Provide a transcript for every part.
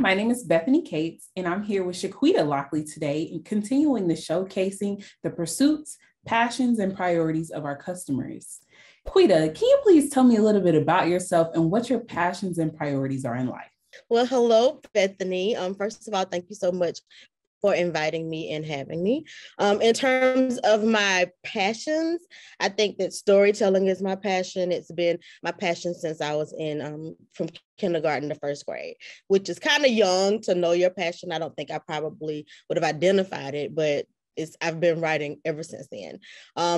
my name is Bethany Cates, and I'm here with Chiquita Lockley today and continuing the showcasing the pursuits, passions, and priorities of our customers. Chiquita, can you please tell me a little bit about yourself and what your passions and priorities are in life? Well, hello, Bethany. First of all, thank you so much for inviting me and having me. In terms of my passions, I think that storytelling is my passion. It's been my passion since I was in from kindergarten to first grade, which is kind of young to know your passion. I don't think I probably would have identified it, but I've been writing ever since then.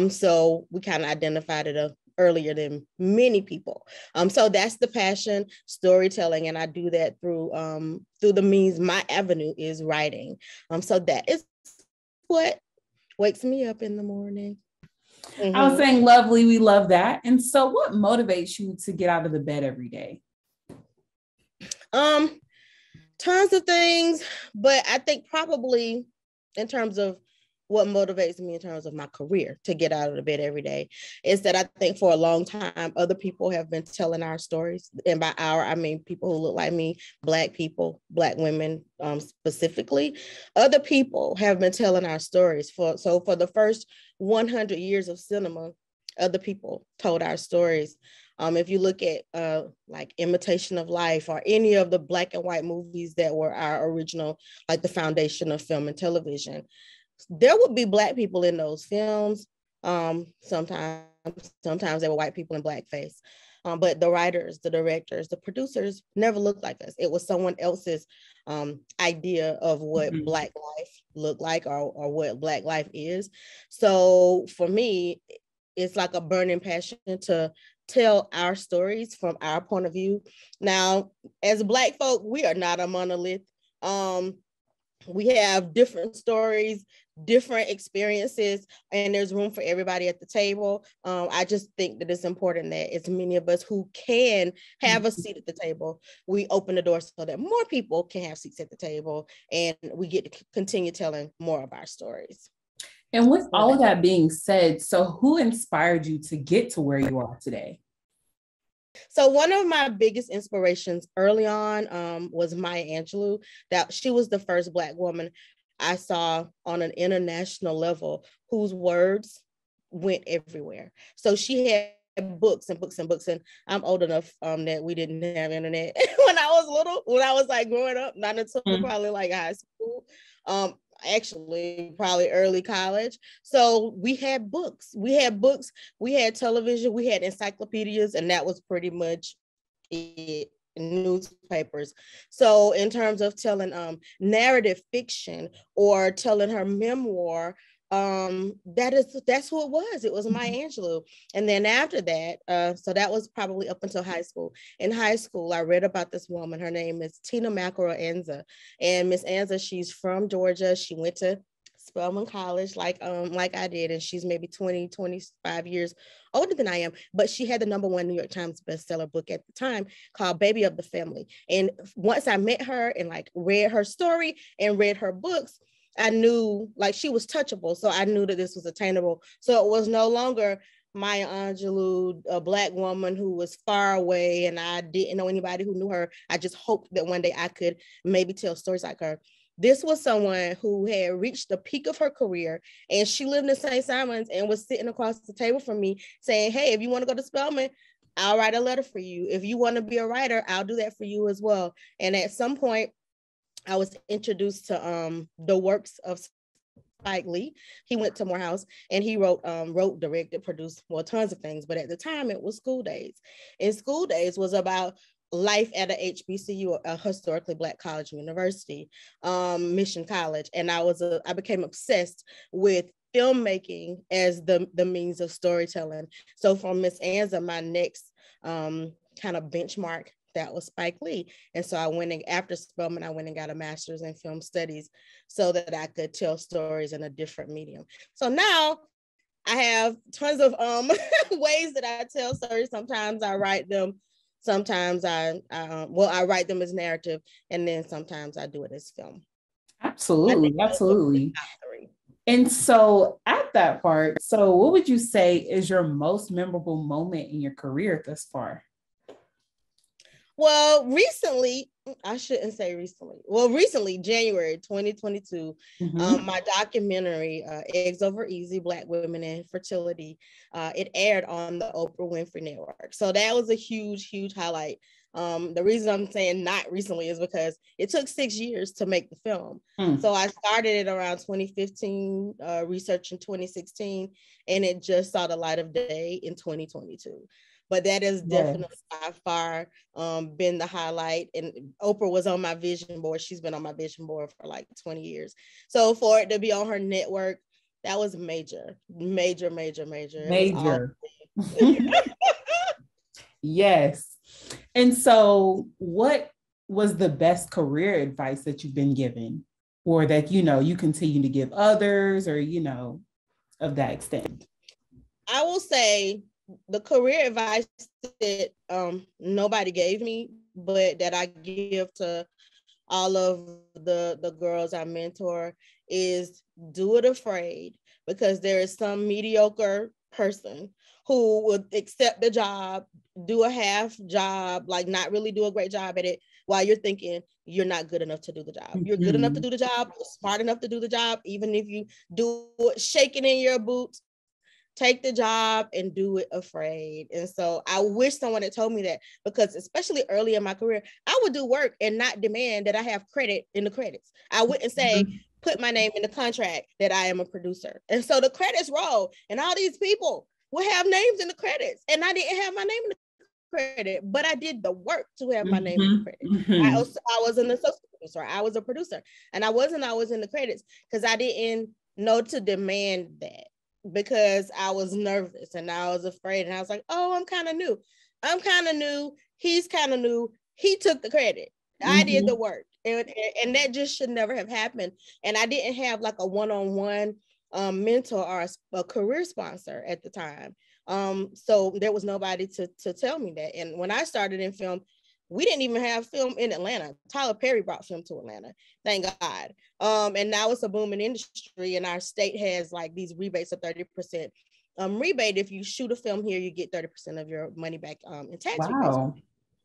So we kind of identified it earlier than many people. So that's the passion, storytelling, and I do that through the means. My avenue is writing. So that is what wakes me up in the morning. Mm-hmm. I was saying lovely. We love that. And so what motivates you to get out of the bed every day? Tons of things, but I think probably in terms of what motivates me in terms of my career to get out of the bed every day is that I think for a long time, other people have been telling our stories. And by our, I mean people who look like me, Black people, Black women specifically. Other people have been telling our stories. For the first 100 years of cinema, other people told our stories. If you look at like Imitation of Life or any of the Black and white movies that were our original, like the foundation of film and television, there would be Black people in those films. Sometimes there were white people in blackface. But the writers, the directors, the producers never looked like us. It was someone else's idea of what Black life looked like or what Black life is. So for me, it's like a burning passion to tell our stories from our point of view. Now, as Black folk, we are not a monolith. We have different stories, different experiences, and there's room for everybody at the table. I just think that it's important that as many of us who can have a seat at the table, we open the door so that more people can have seats at the table and we get to continue telling more of our stories. And with all of that being said, so who inspired you to get to where you are today? So one of my biggest inspirations early on was Maya Angelou. That she was the first Black woman I saw on an international level whose words went everywhere. So she had books and books and books. And I'm old enough that we didn't have internet when I was little, when I was like growing up, not until probably like high school. Actually probably early college. So we had books, we had television, we had encyclopedias, and that was pretty much it. Newspapers. So in terms of telling narrative fiction or telling her memoir, that's who it was. It was Maya Angelou. And then after that, so that was probably up until high school. In high school, I read about this woman. Her name is Tina Mackerel Anza. And Miss Anza, she's from Georgia. She went to Spelman College like I did, and she's maybe 25 years older than I am, but she had the #1 New York Times bestseller book at the time called Baby of the Family. And once I met her and like read her story and read her books, I knew like she was touchable. So I knew that this was attainable. So it was no longer Maya Angelou, a Black woman who was far away and I didn't know anybody who knew her. I just hoped that one day I could maybe tell stories like her. This was someone who had reached the peak of her career, and she lived in St. Simons and was sitting across the table from me saying, hey, if you want to go to Spelman, I'll write a letter for you. If you want to be a writer, I'll do that for you as well. And at some point, I was introduced to the works of Spike Lee. He went to Morehouse and he wrote, directed, produced, well, tons of things. But at the time, it was School Days. And School Days was about life at a HBCU, a historically Black college university, Mission College. And I became obsessed with filmmaking as the means of storytelling. So from Miss Anza, my next kind of benchmark, that was Spike Lee. And so after Spelman, I went and got a master's in film studies so that I could tell stories in a different medium. So now I have tons of ways that I tell stories. Sometimes I write them. Sometimes I write them as narrative, and then sometimes I do it as film. Absolutely. And so at that part, so what would you say is your most memorable moment in your career thus far? Well, recently, I shouldn't say recently. Well, recently, January 2022, my documentary, Eggs Over Easy, Black Women and Fertility, it aired on the Oprah Winfrey Network. So that was a huge, huge highlight. The reason I'm saying not recently is because it took 6 years to make the film. So I started it around 2015, research in 2016, and it just saw the light of day in 2022. But that has definitely by far been the highlight. And Oprah was on my vision board. She's been on my vision board for like 20 years. So for it to be on her network, that was major. Yes. And so what was the best career advice that you've been given, or that, you continue to give others, or, of that extent? I will say the career advice that nobody gave me, but that I give to all of the girls I mentor, is do it afraid, because there is some mediocre person who would accept the job, do a half job, like not really do a great job at it, while you're thinking you're not good enough to do the job. You're good enough to do the job, you're smart enough to do the job, even if you do it shaking in your boots. Take the job and do it afraid. And so I wish someone had told me that, because especially early in my career, I would do work and not demand that I have credit in the credits. I wouldn't say, put my name in the contract that I am a producer. And so the credits roll and all these people will have names in the credits. And I didn't have my name in the credit, but I did the work to have my name in the credit. I was an associate producer. I was a producer, and I wasn't always in the credits because I didn't know to demand that, because I was nervous and I was afraid. And I was like, oh, I'm kind of new. He's kind of new. He took the credit. I did the work. And that just should never have happened. And I didn't have like a one-on-one mentor or a career sponsor at the time. So there was nobody to tell me that. And when I started in film, we didn't even have film in Atlanta. Tyler Perry brought film to Atlanta, thank God. And now it's a booming industry, and our state has like these rebates of 30% rebate. If you shoot a film here, you get 30% of your money back in tax rebates.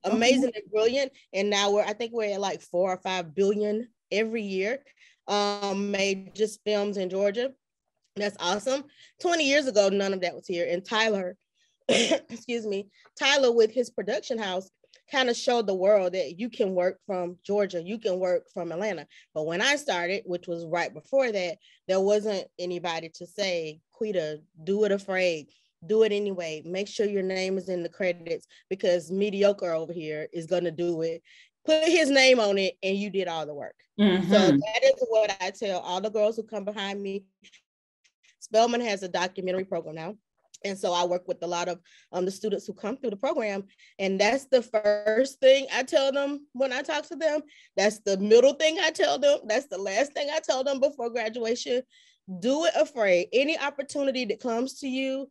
Amazing and brilliant. And now I think we're at like 4 or 5 billion every year made just films in Georgia. That's awesome. 20 years ago, none of that was here. And Tyler, excuse me, Tyler with his production house kind of showed the world that you can work from Georgia, you can work from Atlanta. But when I started, which was right before that, there wasn't anybody to say, Quita, do it afraid, do it anyway. Make sure your name is in the credits, because mediocre over here is going to do it. Put his name on it and you did all the work. So that is what I tell all the girls who come behind me. Spelman has a documentary program now. And so I work with a lot of the students who come through the program. And that's the first thing I tell them when I talk to them. That's the middle thing I tell them. That's the last thing I tell them before graduation. Do it afraid. Any opportunity that comes to you,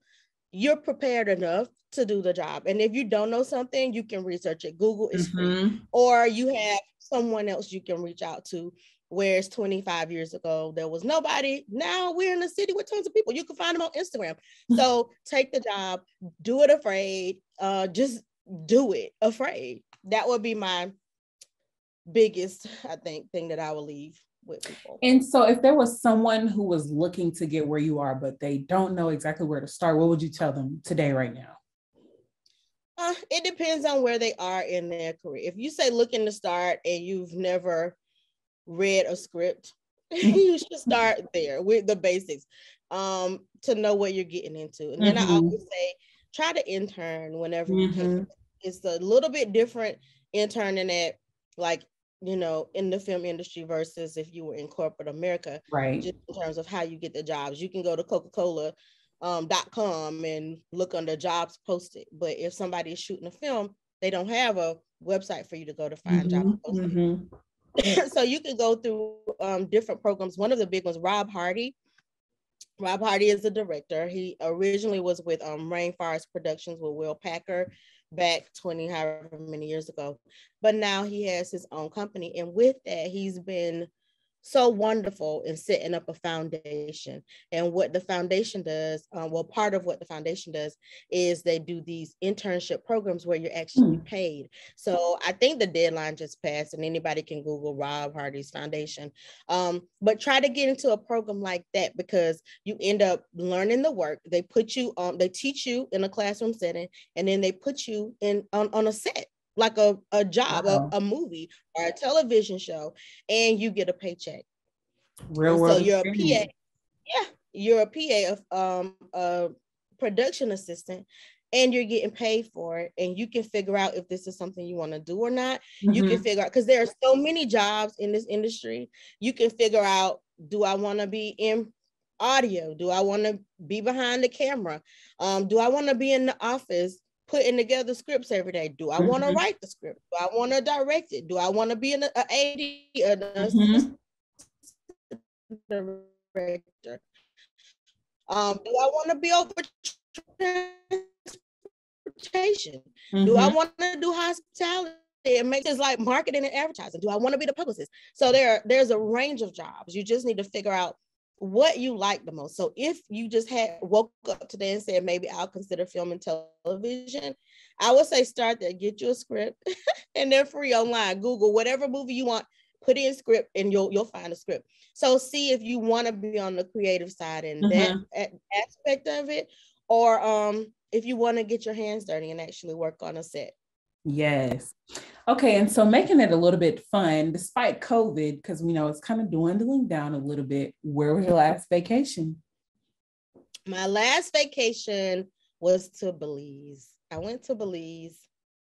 you're prepared enough to do the job. And if you don't know something, you can research it. Google is free. Or you have someone else you can reach out to. Whereas 25 years ago, there was nobody. Now we're in a city with tons of people. You can find them on Instagram. So take the job, do it afraid, just do it afraid. That would be my biggest, I think, thing that I will leave with people. And so if there was someone who was looking to get where you are, but they don't know exactly where to start, what would you tell them today, right now? It depends on where they are in their career. If you say looking to start and you've never read a script, you should start there with the basics to know what you're getting into. And then I always say, try to intern whenever you can. It's a little bit different interning at, like, you know, in the film industry versus if you were in corporate America, right? Just in terms of how you get the jobs. You can go to Coca-Cola.com and look under jobs posted. But if somebody is shooting a film, they don't have a website for you to go to find jobs posted. So you can go through different programs. One of the big ones, Rob Hardy. Rob Hardy is the director. He originally was with Rainforest Productions with Will Packer back 20 however many years ago. But now he has his own company. And with that, he's been so wonderful in setting up a foundation. And what the foundation does, part of what the foundation does is they do these internship programs where you're actually paid. So I think the deadline just passed, and anybody can Google Rob Hardy's foundation. But try to get into a program like that, because you end up learning the work. They put you on, they teach you in a classroom setting, and then they put you in on a set, like a job, wow, a movie or a television show, and you get a paycheck. Real world. So you're a PA. Yeah, you're a PA, a production assistant, and you're getting paid for it. And you can figure out if this is something you want to do or not. You can figure out, because there are so many jobs in this industry. You can figure out, do I want to be in audio? Do I want to be behind the camera? Do I want to be in the office putting together scripts every day? Do I want to write the script? Do I want to direct it? Do I want to be an AD, an assistant director? Do I want to be over transportation? Do I want to do hospitality? It makes it like marketing and advertising. Do I want to be the publicist? So there's a range of jobs. You just need to figure out what you like the most. So if you just woke up today and said, maybe I'll consider film and television, I would say start there, get you a script, and they're free online. Google whatever movie you want, put in script, and you'll find a script. So see if you want to be on the creative side and that aspect of it, or if you want to get your hands dirty and actually work on a set. Yes. Okay. And so making it a little bit fun, despite COVID, because we know it's kind of dwindling down a little bit. Where was your last vacation? My last vacation was to Belize. I went to Belize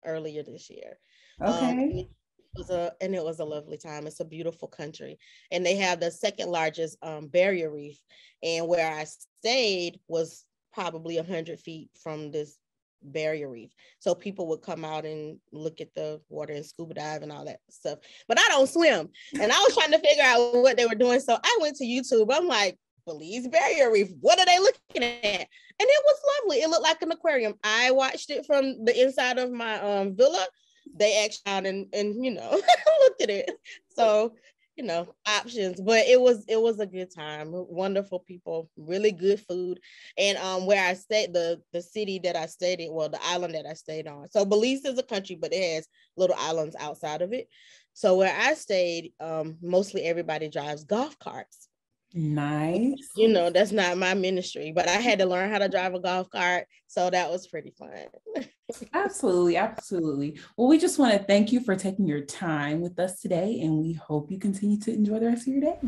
earlier this year. Okay. It was a lovely time. It's a beautiful country. And they have the second largest barrier reef. And where I stayed was probably 100 feet from this barrier reef. So people would come out and look at the water and scuba dive and all that stuff. But I don't swim. And I was trying to figure out what they were doing. So I went to YouTube. I'm like, Belize barrier reef, what are they looking at? And it was lovely. It looked like an aquarium. I watched it from the inside of my villa. They actually out and looked at it. So options, but it was a good time. Wonderful people, really good food. And where I stayed, the city that I stayed in, well, the island that I stayed on. So Belize is a country, but it has little islands outside of it. So where I stayed, mostly everybody drives golf carts. Nice. That's not my ministry, but I had to learn how to drive a golf cart. So that was pretty fun. Absolutely. Absolutely. Well, we just want to thank you for taking your time with us today, and we hope you continue to enjoy the rest of your day.